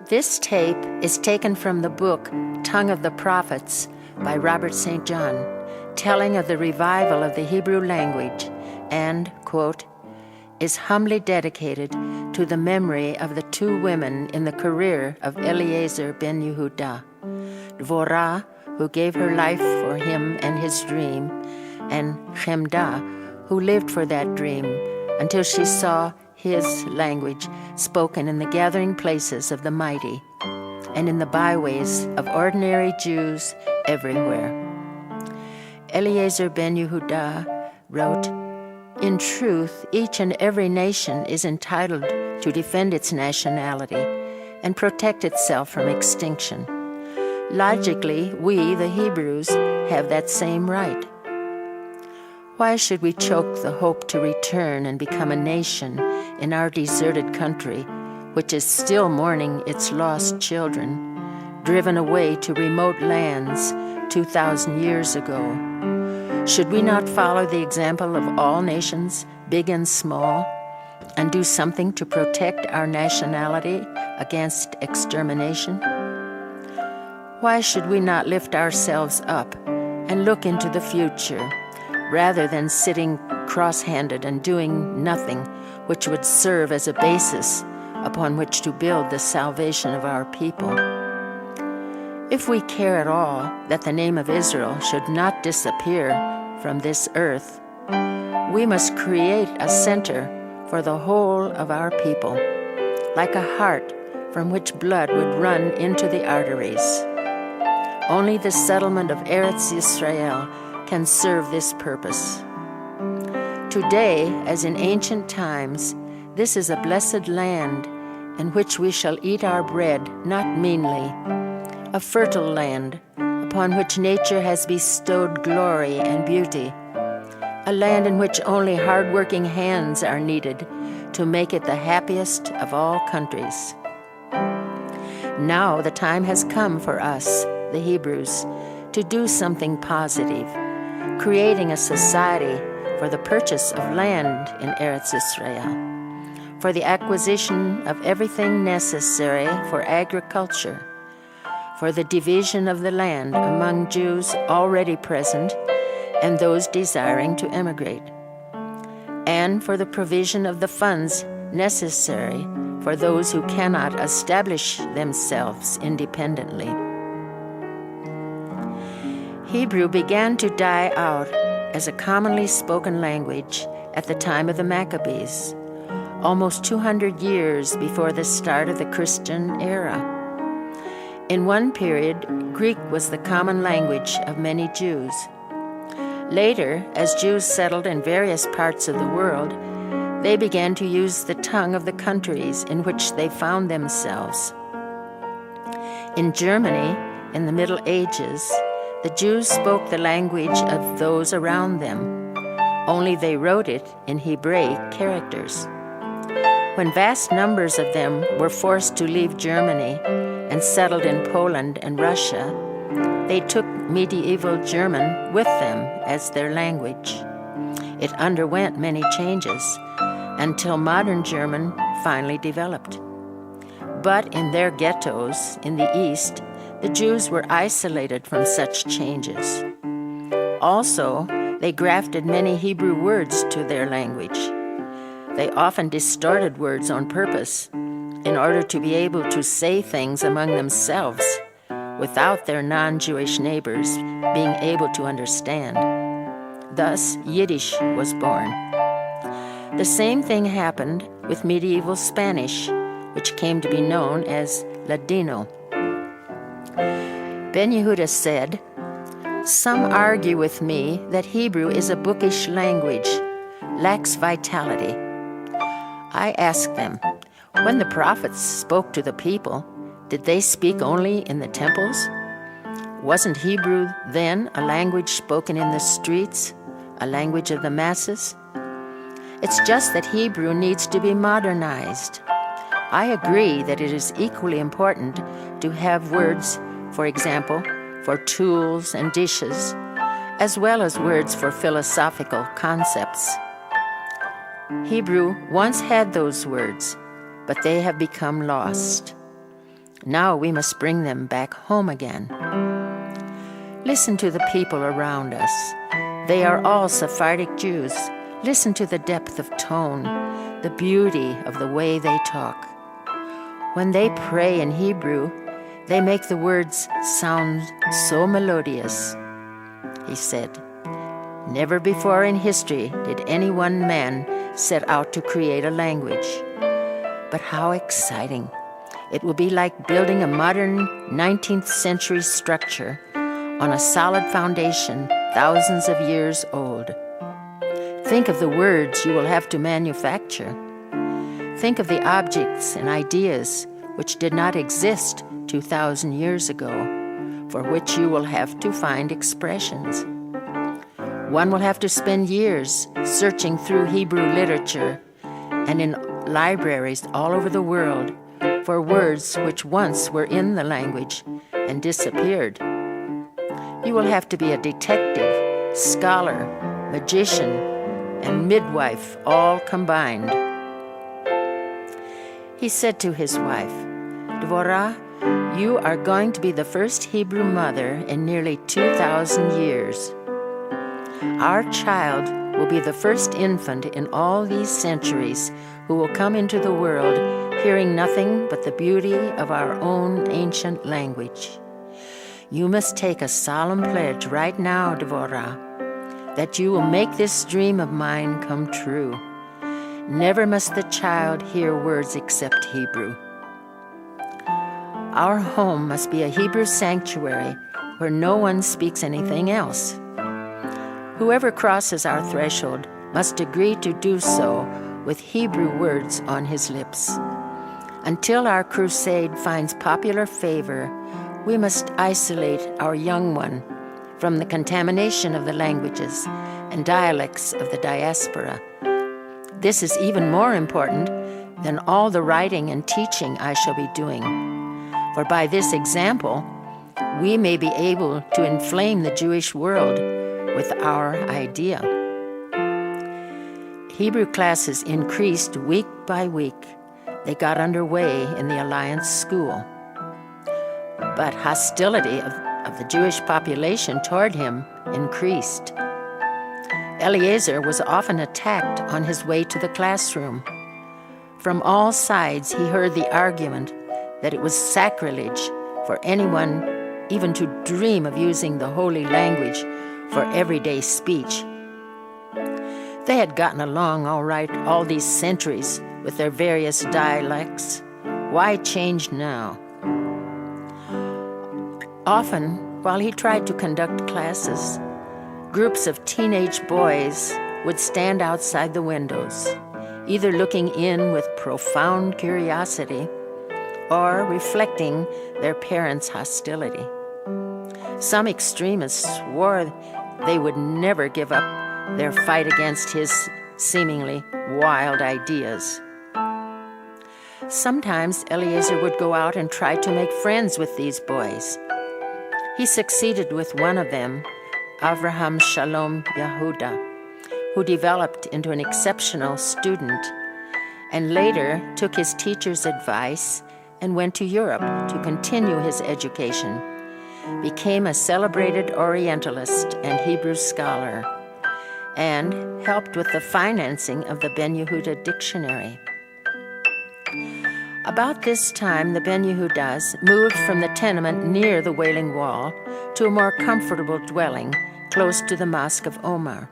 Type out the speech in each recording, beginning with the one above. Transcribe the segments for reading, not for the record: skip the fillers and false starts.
This tape is taken from the book Tongue of the Prophets by Robert St. John, telling of the revival of the Hebrew language and, quote, is humbly dedicated to the memory of the two women in the career of Eliezer ben Yehuda, Dvorah, who gave her life for him and his dream, and Chemda, who lived for that dream until she saw his language spoken in the gathering places of the mighty and in the byways of ordinary Jews everywhere. Eliezer ben Yehuda wrote, "In truth, each and every nation is entitled to defend its nationality and protect itself from extinction. Logically, we, the Hebrews, have that same right. Why should we choke the hope to return and become a nation in our deserted country, which is still mourning its lost children, driven away to remote lands 2,000 years ago? Should we not follow the example of all nations, big and small, and do something to protect our nationality against extermination? Why should we not lift ourselves up and look into the future, rather than sitting cross-handed and doing nothing which would serve as a basis upon which to build the salvation of our people? If we care at all that the name of Israel should not disappear from this earth, we must create a center for the whole of our people, like a heart from which blood would run into the arteries. Only the settlement of Eretz Yisrael can serve this purpose. Today, as in ancient times, this is a blessed land in which we shall eat our bread not meanly, a fertile land upon which nature has bestowed glory and beauty, a land in which only hard-working hands are needed to make it the happiest of all countries. Now the time has come for us, the Hebrews, to do something positive, creating a society for the purchase of land in Eretz Israel, for the acquisition of everything necessary for agriculture, for the division of the land among Jews already present and those desiring to emigrate, and for the provision of the funds necessary for those who cannot establish themselves independently. Hebrew began to die out as a commonly spoken language at the time of the Maccabees, almost 200 years before the start of the Christian era. In one period, Greek was the common language of many Jews. Later, as Jews settled in various parts of the world, they began to use the tongue of the countries in which they found themselves. In Germany, in the Middle Ages, the Jews spoke the language of those around them, only they wrote it in Hebraic characters. When vast numbers of them were forced to leave Germany and settled in Poland and Russia, they took medieval German with them as their language. It underwent many changes until modern German finally developed. But in their ghettos in the East, the Jews were isolated from such changes. Also, they grafted many Hebrew words to their language. They often distorted words on purpose in order to be able to say things among themselves without their non-Jewish neighbors being able to understand. Thus, Yiddish was born. The same thing happened with medieval Spanish, which came to be known as Ladino. Ben Yehuda said, "Some argue with me that Hebrew is a bookish language, lacks vitality. I ask them, when the prophets spoke to the people, did they speak only in the temples? Wasn't Hebrew then a language spoken in the streets, a language of the masses? It's just that Hebrew needs to be modernized. I agree that it is equally important to have words, for example, for tools and dishes, as well as words for philosophical concepts. Hebrew once had those words, but they have become lost. Now we must bring them back home again. Listen to the people around us. They are all Sephardic Jews. Listen to the depth of tone, the beauty of the way they talk. When they pray in Hebrew, they make the words sound so melodious. He said, "Never before in history did any one man set out to create a language. But how exciting! It will be like building a modern 19th century structure on a solid foundation thousands of years old. Think of the words you will have to manufacture. Think of the objects and ideas which did not exist 2,000 years ago, for which you will have to find expressions. One will have to spend years searching through Hebrew literature and in libraries all over the world for words which once were in the language and disappeared. You will have to be a detective, scholar, magician, and midwife all combined." He said to his wife, "Dvorah, you are going to be the first Hebrew mother in nearly 2,000 years. Our child will be the first infant in all these centuries who will come into the world hearing nothing but the beauty of our own ancient language. You must take a solemn pledge right now, Dvorah, that you will make this dream of mine come true. Never must the child hear words except Hebrew. Our home must be a Hebrew sanctuary where no one speaks anything else. Whoever crosses our threshold must agree to do so with Hebrew words on his lips. Until our crusade finds popular favor, we must isolate our young one from the contamination of the languages and dialects of the diaspora. This is even more important than all the writing and teaching I shall be doing, for by this example, we may be able to inflame the Jewish world with our idea." Hebrew classes increased week by week. They got underway in the Alliance School. But hostility of the Jewish population toward him increased. Eliezer was often attacked on his way to the classroom. From all sides he heard the argument that it was sacrilege for anyone even to dream of using the holy language for everyday speech. They had gotten along all right all these centuries with their various dialects. Why change now? Often, while he tried to conduct classes, groups of teenage boys would stand outside the windows, either looking in with profound curiosity or reflecting their parents' hostility. Some extremists swore they would never give up their fight against his seemingly wild ideas. Sometimes Eliezer would go out and try to make friends with these boys. He succeeded with one of them, Avraham Shalom Yehuda, who developed into an exceptional student and later took his teacher's advice and went to Europe to continue his education, became a celebrated Orientalist and Hebrew scholar, and helped with the financing of the Ben Yehuda dictionary. About this time, the Ben Yehudas moved from the tenement near the Wailing Wall to a more comfortable dwelling close to the Mosque of Omar.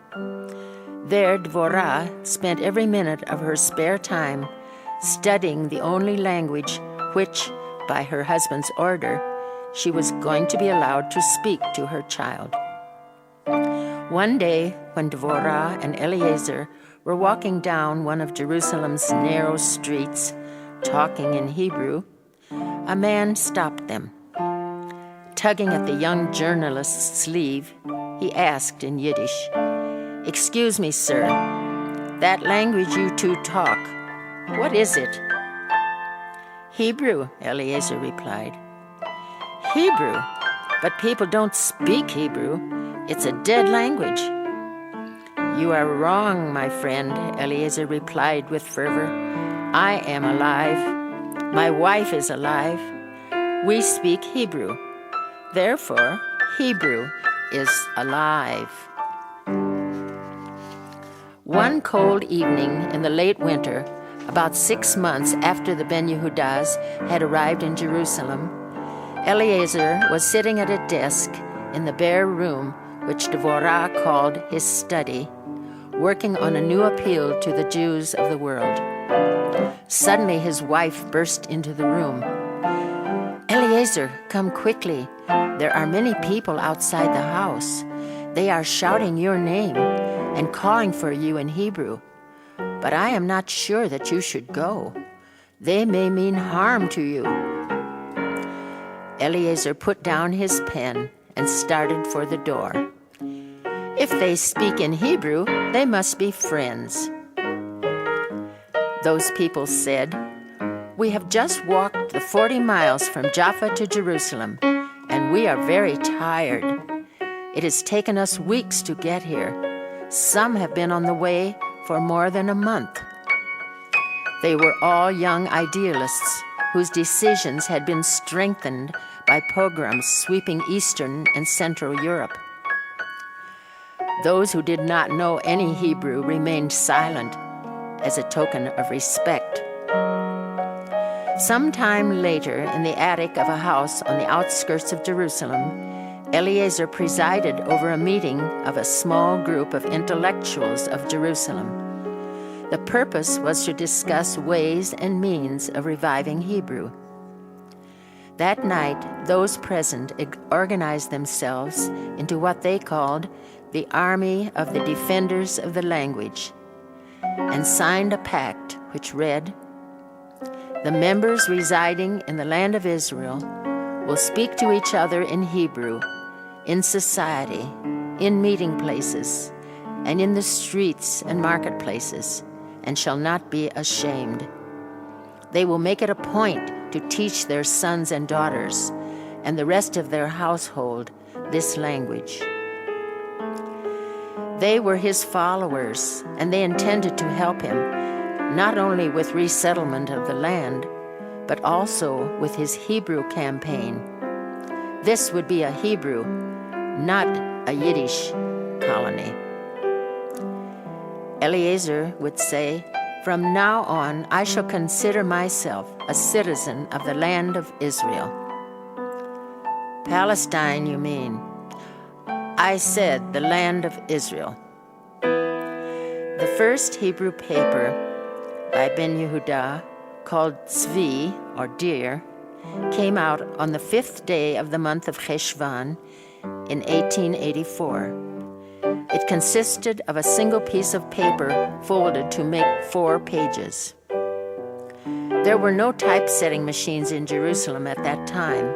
There, Dvorah spent every minute of her spare time studying the only language which, by her husband's order, she was going to be allowed to speak to her child. One day, when Dvorah and Eliezer were walking down one of Jerusalem's narrow streets, talking in Hebrew, a man stopped them. Tugging at the young journalist's sleeve, he asked in Yiddish, "Excuse me, sir, that language you two talk, what is it?" "Hebrew," Eliezer replied. "Hebrew? But people don't speak Hebrew. It's a dead language." "You are wrong, my friend," Eliezer replied with fervor. "I am alive. My wife is alive. We speak Hebrew. Therefore, Hebrew is alive. One cold evening in the late winter, about 6 months after the Ben Yehudas had arrived in Jerusalem, Eliezer was sitting at a desk in the bare room which Devorah called his study, working on a new appeal to the Jews of the world. Suddenly his wife burst into the room. "Eliezer, come quickly. There are many people outside the house. They are shouting your name and calling for you in Hebrew. But I am not sure that you should go. They may mean harm to you." Eliezer put down his pen and started for the door. "If they speak in Hebrew, they must be friends." Those people said, "We have just walked the 40 miles from Jaffa to Jerusalem, and we are very tired. It has taken us weeks to get here. Some have been on the way for more than a month." They were all young idealists whose decisions had been strengthened by pogroms sweeping Eastern and Central Europe. Those who did not know any Hebrew remained silent as a token of respect. Sometime later, in the attic of a house on the outskirts of Jerusalem, Eliezer presided over a meeting of a small group of intellectuals of Jerusalem. The purpose was to discuss ways and means of reviving Hebrew. That night, those present organized themselves into what they called the Army of the Defenders of the Language, and signed a pact which read, "The members residing in the land of Israel will speak to each other in Hebrew, in society, in meeting places, and in the streets and marketplaces, and shall not be ashamed. They will make it a point to teach their sons and daughters and the rest of their household this language." They were his followers, and they intended to help him, not only with resettlement of the land, but also with his Hebrew campaign. This would be a Hebrew, not a Yiddish colony. Eliezer would say, "From now on, I shall consider myself a citizen of the land of Israel." "Palestine, you mean?" "I said the land of Israel." The first Hebrew paper by Ben Yehuda, called Tzvi, or deer, came out on the 5th day of the month of Cheshvan in 1884. It consisted of a single piece of paper folded to make 4 pages. There were no typesetting machines in Jerusalem at that time.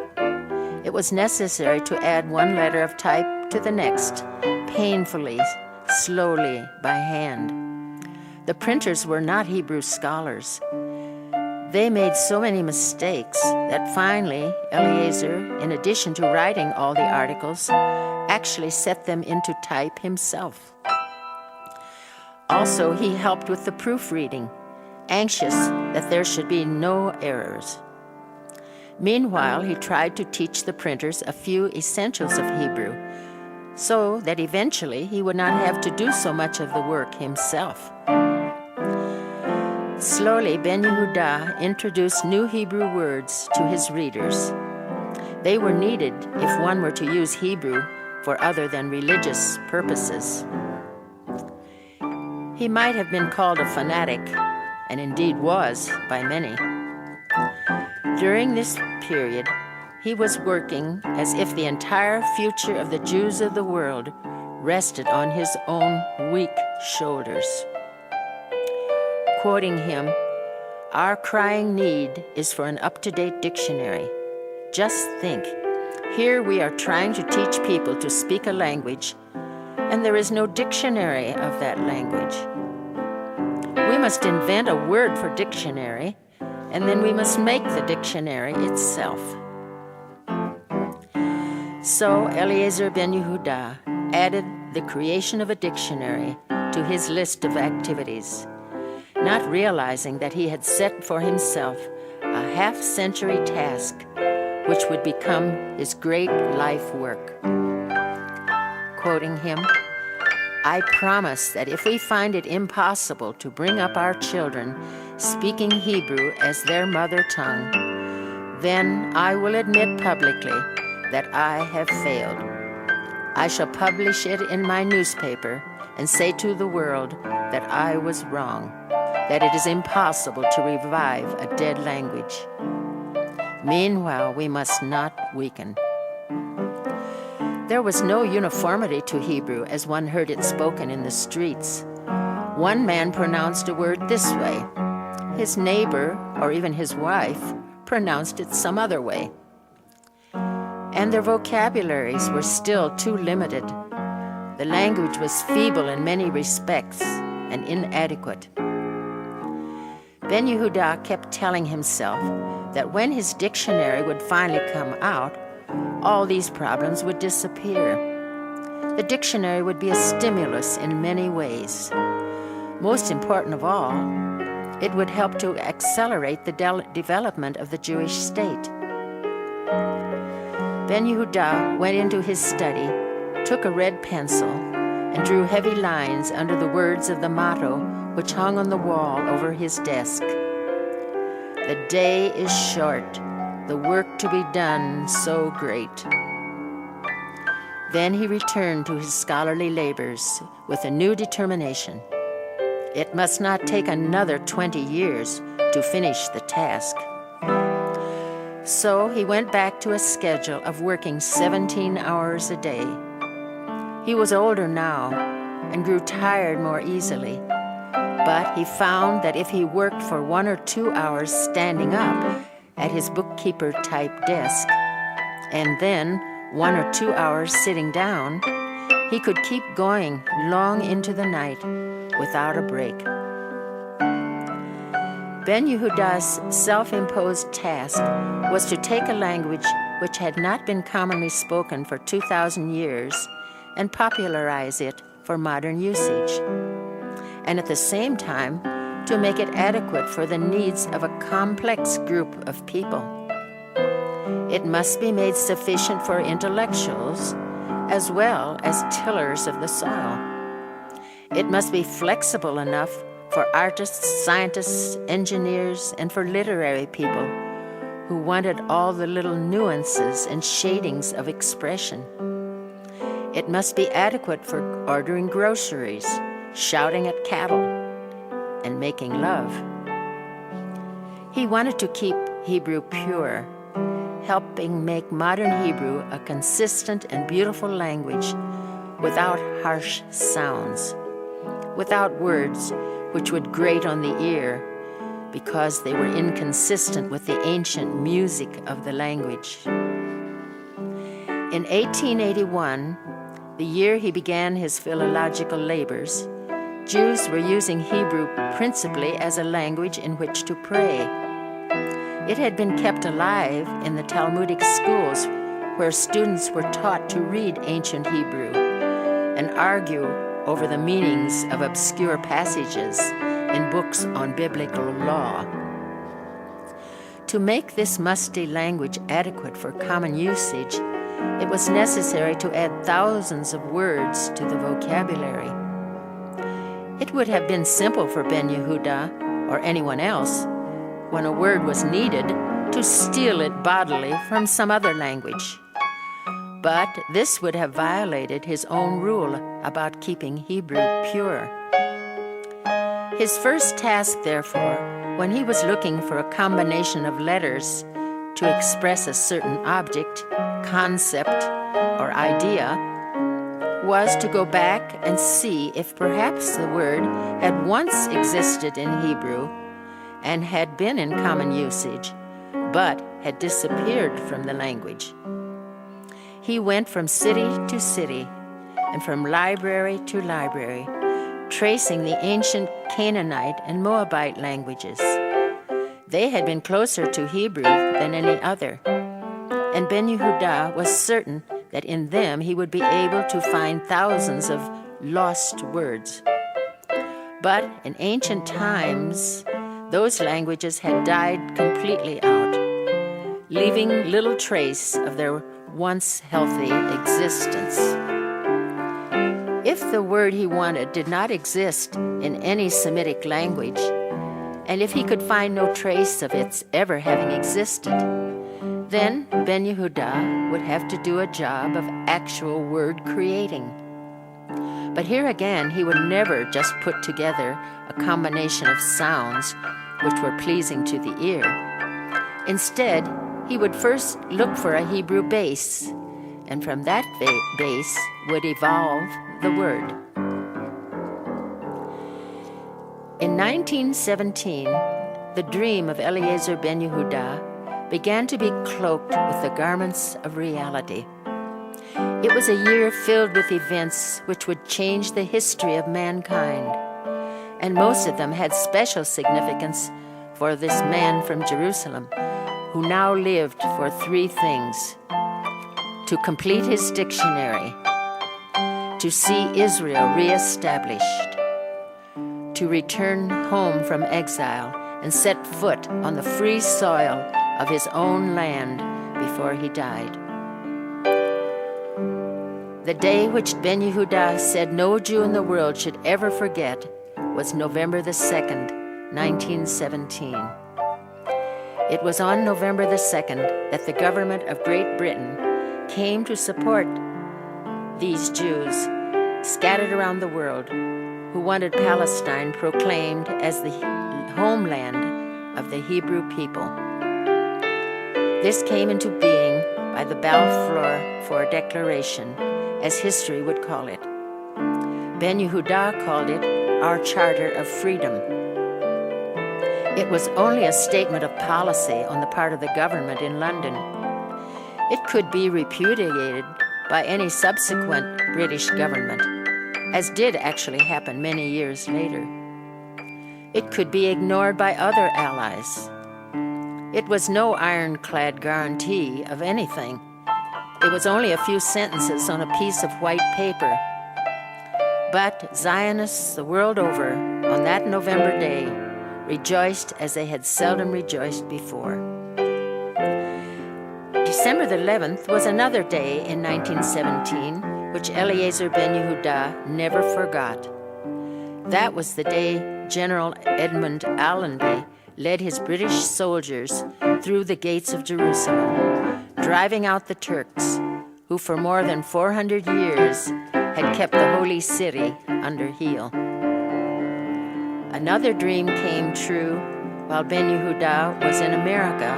It was necessary to add one letter of type to the next, painfully, slowly, by hand. The printers were not Hebrew scholars. They made so many mistakes that finally Eliezer, in addition to writing all the articles, actually set them into type himself. Also, he helped with the proofreading, anxious that there should be no errors. Meanwhile, he tried to teach the printers a few essentials of Hebrew, so that eventually he would not have to do so much of the work himself. Slowly, Ben Yehuda introduced new Hebrew words to his readers. They were needed if one were to use Hebrew for other than religious purposes. He might have been called a fanatic, and indeed was by many. During this period, he was working as if the entire future of the Jews of the world rested on his own weak shoulders. Quoting him, "Our crying need is for an up-to-date dictionary. Just think, here we are trying to teach people to speak a language, and there is no dictionary of that language. We must invent a word for dictionary, and then we must make the dictionary itself." So Eliezer ben Yehuda added the creation of a dictionary to his list of activities, not realizing that he had set for himself a half-century task which would become his great life work. Quoting him, "I promise that if we find it impossible to bring up our children speaking Hebrew as their mother tongue, then I will admit publicly that I have failed. I shall publish it in my newspaper and say to the world that I was wrong, that it is impossible to revive a dead language. Meanwhile, we must not weaken." There was no uniformity to Hebrew as one heard it spoken in the streets. One man pronounced a word this way. His neighbor, or even his wife, pronounced it some other way. And their vocabularies were still too limited. The language was feeble in many respects and inadequate. Ben Yehuda kept telling himself that when his dictionary would finally come out, all these problems would disappear. The dictionary would be a stimulus in many ways. Most important of all, it would help to accelerate the development of the Jewish state. Ben Yehuda went into his study, took a red pencil, and drew heavy lines under the words of the motto which hung on the wall over his desk. "The day is short, the work to be done so great." Then he returned to his scholarly labors with a new determination. It must not take another 20 years to finish the task. So he went back to a schedule of working 17 hours a day. He was older now and grew tired more easily, but he found that if he worked for 1 or 2 hours standing up at his bookkeeper-type desk, and then 1 or 2 hours sitting down, he could keep going long into the night without a break. Ben Yehuda's self-imposed task was to take a language which had not been commonly spoken for 2,000 years and popularize it for modern usage, and at the same time to make it adequate for the needs of a complex group of people. It must be made sufficient for intellectuals as well as tillers of the soil. It must be flexible enough for artists, scientists, engineers, and for literary people who wanted all the little nuances and shadings of expression. It must be adequate for ordering groceries, shouting at cattle, and making love. He wanted to keep Hebrew pure, helping make modern Hebrew a consistent and beautiful language without harsh sounds, without words which would grate on the ear because they were inconsistent with the ancient music of the language. In 1881, the year he began his philological labors, Jews were using Hebrew principally as a language in which to pray. It had been kept alive in the Talmudic schools where students were taught to read ancient Hebrew and argue over the meanings of obscure passages in books on biblical law. To make this musty language adequate for common usage, it was necessary to add thousands of words to the vocabulary. It would have been simple for Ben Yehuda or anyone else, when a word was needed, to steal it bodily from some other language. But this would have violated his own rule about keeping Hebrew pure. His first task, therefore, when he was looking for a combination of letters to express a certain object, concept, or idea, was to go back and see if perhaps the word had once existed in Hebrew and had been in common usage, but had disappeared from the language. He went from city to city and from library to library, tracing the ancient Canaanite and Moabite languages. They had been closer to Hebrew than any other, and Ben Yehuda was certain that in them he would be able to find thousands of lost words. But in ancient times, those languages had died completely out. leaving little trace of their once healthy existence. If the word he wanted did not exist in any Semitic language, and if he could find no trace of its ever having existed, then Ben Yehuda would have to do a job of actual word creating. But here again, he would never just put together a combination of sounds which were pleasing to the ear. Instead, he would first look for a Hebrew base, and from that base would evolve the word. In 1917, the dream of Eliezer ben Yehuda began to be cloaked with the garments of reality. It was a year filled with events which would change the history of mankind, and most of them had special significance for this man from Jerusalem, who now lived for three things: to complete his dictionary, to see Israel reestablished, to return home from exile and set foot on the free soil of his own land before he died. The day which Ben Yehuda said no Jew in the world should ever forget was November the 2nd, 1917. It was on November the 2nd that the government of Great Britain came to support these Jews scattered around the world who wanted Palestine proclaimed as the homeland of the Hebrew people. This came into being by the Balfour Declaration, as history would call it. Ben Yehuda called it our Charter of Freedom. It was only a statement of policy on the part of the government in London. It could be repudiated by any subsequent British government, as did actually happen many years later. It could be ignored by other allies. It was no ironclad guarantee of anything. It was only a few sentences on a piece of white paper. But Zionists the world over, on that November day, rejoiced as they had seldom rejoiced before. December the 11th was another day in 1917, which Eliezer ben Yehuda never forgot. That was the day General Edmund Allenby led his British soldiers through the gates of Jerusalem, driving out the Turks, who for more than 400 years had kept the holy city under heel. Another dream came true while Ben Yehuda was in America,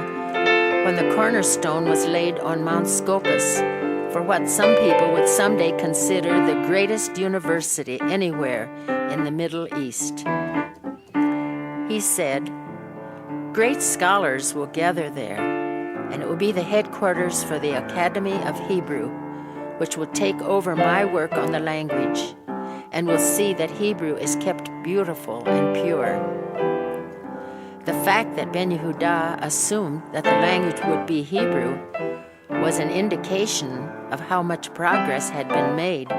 when the cornerstone was laid on Mount Scopus for what some people would someday consider the greatest university anywhere in the Middle East. He said, "Great scholars will gather there, and it will be the headquarters for the Academy of Hebrew, which will take over my work on the language, and will see that Hebrew is kept beautiful and pure." The fact that Ben Yehuda assumed that the language would be Hebrew was an indication of how much progress had been made.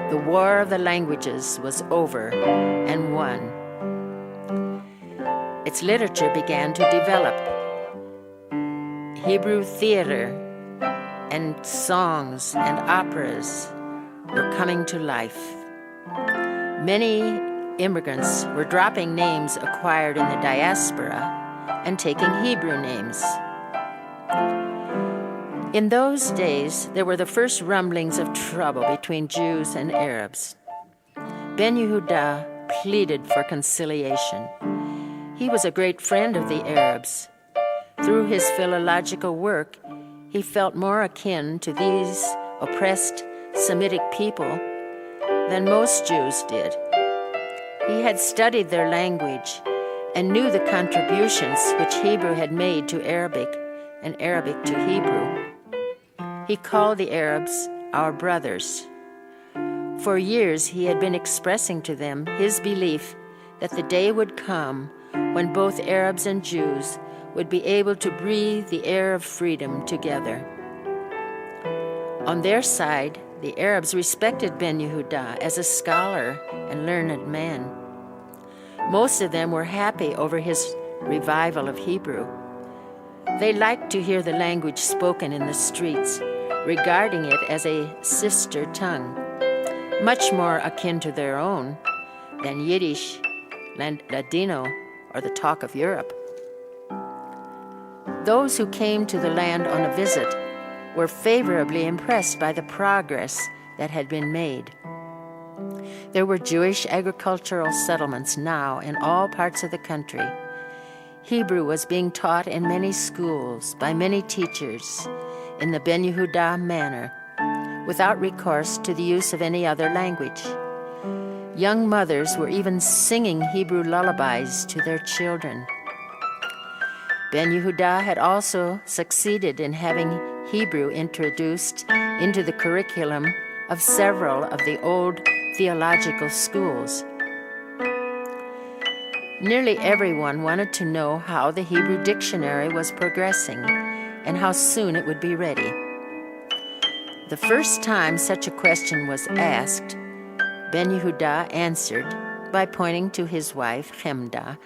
The war of the languages was over and won. Its literature began to develop. Hebrew theater and songs and operas were coming to life. Many immigrants were dropping names acquired in the diaspora and taking Hebrew names. In those days, there were the first rumblings of trouble between Jews and Arabs. Ben Yehuda pleaded for conciliation. He was a great friend of the Arabs. Through his philological work, he felt more akin to these oppressed Semitic people than most Jews did. He had studied their language and knew the contributions which Hebrew had made to Arabic and Arabic to Hebrew. He called the Arabs our brothers. For years he had been expressing to them his belief that the day would come when both Arabs and Jews would be able to breathe the air of freedom together. On their side, the Arabs respected Ben Yehuda as a scholar and learned man. Most of them were happy over his revival of Hebrew. They liked to hear the language spoken in the streets, regarding it as a sister tongue, much more akin to their own than Yiddish, Ladino, or the talk of Europe. Those who came to the land on a visit were favorably impressed by the progress that had been made. There were Jewish agricultural settlements now in all parts of the country. Hebrew was being taught in many schools by many teachers in the Ben Yehuda manner, without recourse to the use of any other language. Young mothers were even singing Hebrew lullabies to their children. Ben Yehuda had also succeeded in having Hebrew introduced into the curriculum of several of the old theological schools. Nearly everyone wanted to know how the Hebrew dictionary was progressing and how soon it would be ready. The first time such a question was asked, Ben Yehuda answered by pointing to his wife, Chemda,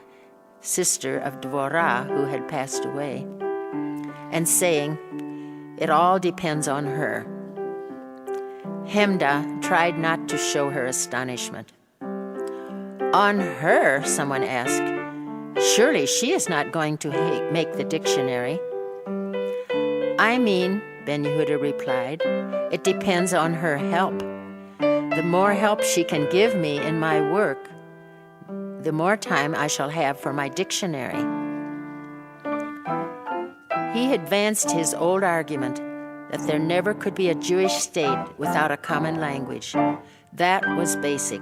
sister of Dvorah, who had passed away, and saying, "It all depends on her." Chemda tried not to show her astonishment. "On her?" someone asked. "Surely she is not going to make the dictionary." "I mean," Ben Yehuda replied, "it depends on her help. The more help she can give me in my work, the more time I shall have for my dictionary." He advanced his old argument that there never could be a Jewish state without a common language. That was basic.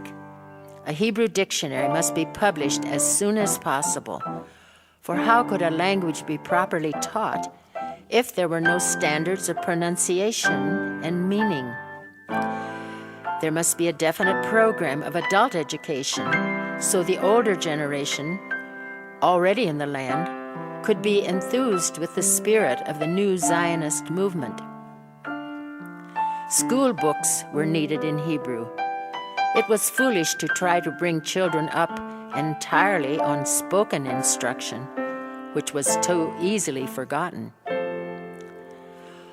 A Hebrew dictionary must be published as soon as possible, for how could a language be properly taught if there were no standards of pronunciation and meaning? There must be a definite program of adult education so the older generation, already in the land, could be enthused with the spirit of the new Zionist movement. School books were needed in Hebrew. It was foolish to try to bring children up entirely on spoken instruction, which was too easily forgotten.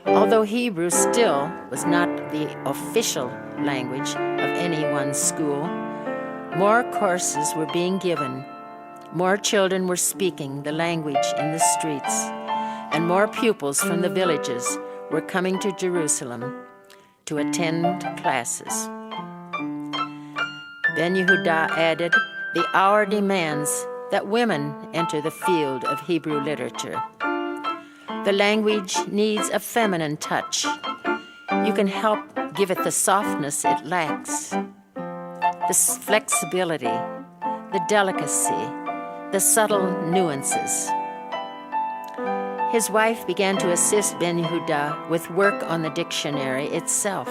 Although Hebrew still was not the official language of any one school, more courses were being given, more children were speaking the language in the streets, and more pupils from the villages were coming to Jerusalem to attend classes. Ben Yehuda added, "The hour demands that women enter the field of Hebrew literature. The language needs a feminine touch. You can help give it the softness it lacks, the flexibility, the delicacy, the subtle nuances." His wife began to assist Ben Yehuda with work on the dictionary itself.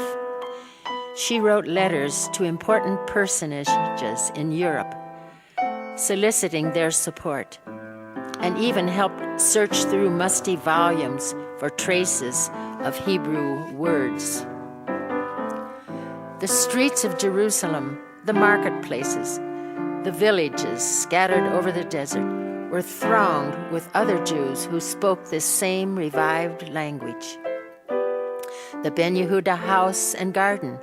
She wrote letters to important personages in Europe, soliciting their support, and even helped search through musty volumes for traces of Hebrew words. The streets of Jerusalem, the marketplaces, the villages scattered over the desert were thronged with other Jews who spoke this same revived language. The Ben Yehuda house and garden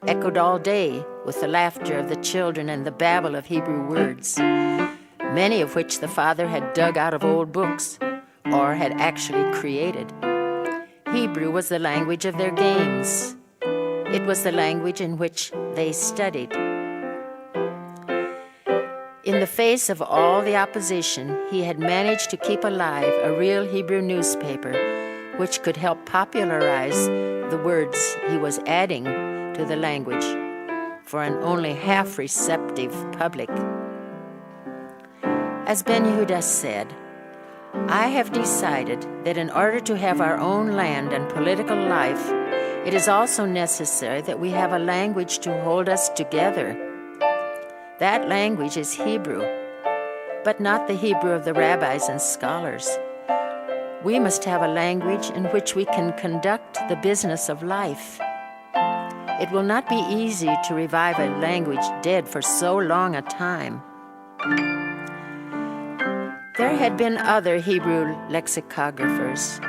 echoed all day with the laughter of the children and the babble of Hebrew words, many of which the father had dug out of old books or had actually created. Hebrew was the language of their games. It was the language in which they studied. In the face of all the opposition, he had managed to keep alive a real Hebrew newspaper which could help popularize the words he was adding to the language for an only half-receptive public. As Ben Yehuda said, "I have decided that in order to have our own land and political life, it is also necessary that we have a language to hold us together. That language is Hebrew, but not the Hebrew of the rabbis and scholars. We must have a language in which we can conduct the business of life. It will not be easy to revive a language dead for so long a time." There had been other Hebrew lexicographers,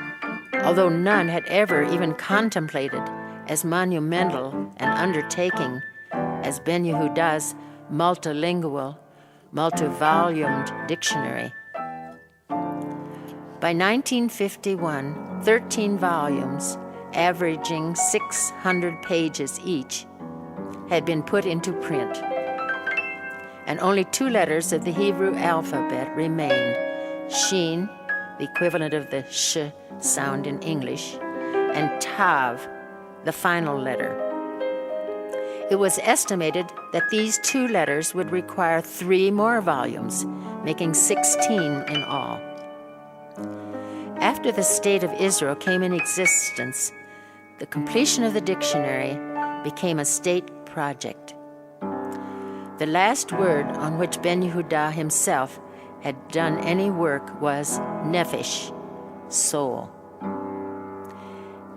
although none had ever even contemplated as monumental an undertaking as Ben Yehuda's multilingual, multi-volumed dictionary. By 1951, 13 volumes, averaging 600 pages each, had been put into print, and only 2 letters of the Hebrew alphabet remained: Shin, the equivalent of the sh sound in English, and Tav, the final letter. It was estimated that these 2 letters would require 3 more volumes, making 16 in all. After the State of Israel came in existence, the completion of the dictionary became a state project. The last word on which Ben Yehuda himself had done any work was nephesh, soul.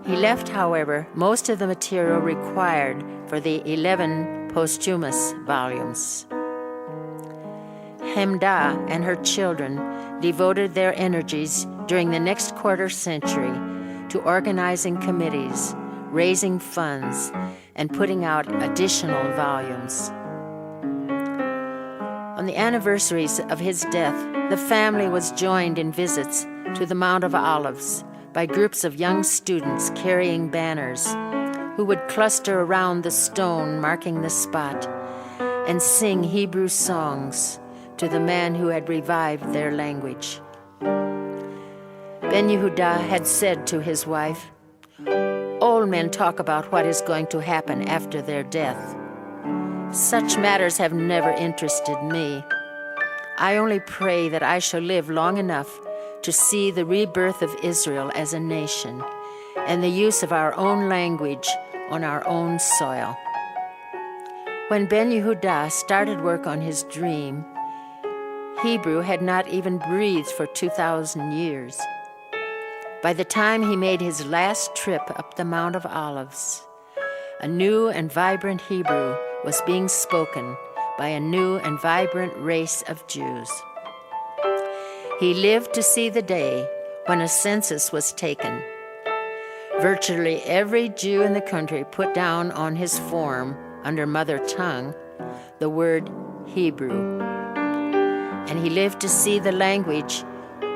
He left, however, most of the material required for the 11 posthumous volumes. Hemdah and her children devoted their energies during the next quarter century to organizing committees, raising funds, and putting out additional volumes. On the anniversaries of his death, the family was joined in visits to the Mount of Olives by groups of young students carrying banners who would cluster around the stone marking the spot and sing Hebrew songs to the man who had revived their language. Ben Yehuda had said to his wife, "Old men talk about what is going to happen after their death. Such matters have never interested me. I only pray that I shall live long enough to see the rebirth of Israel as a nation and the use of our own language on our own soil." When Ben Yehuda started work on his dream, Hebrew had not even breathed for 2,000 years. By the time he made his last trip up the Mount of Olives, a new and vibrant Hebrew was being spoken by a new and vibrant race of Jews. He lived to see the day when a census was taken. Virtually every Jew in the country put down on his form, under mother tongue, the word Hebrew. And he lived to see the language,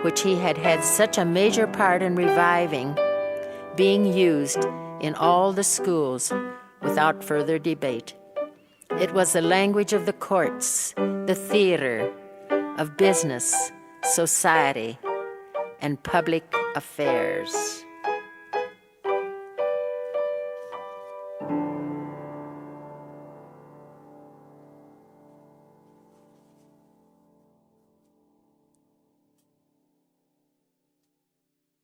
which he had had such a major part in reviving, being used in all the schools without further debate. It was the language of the courts, the theater, of business, society, and public affairs.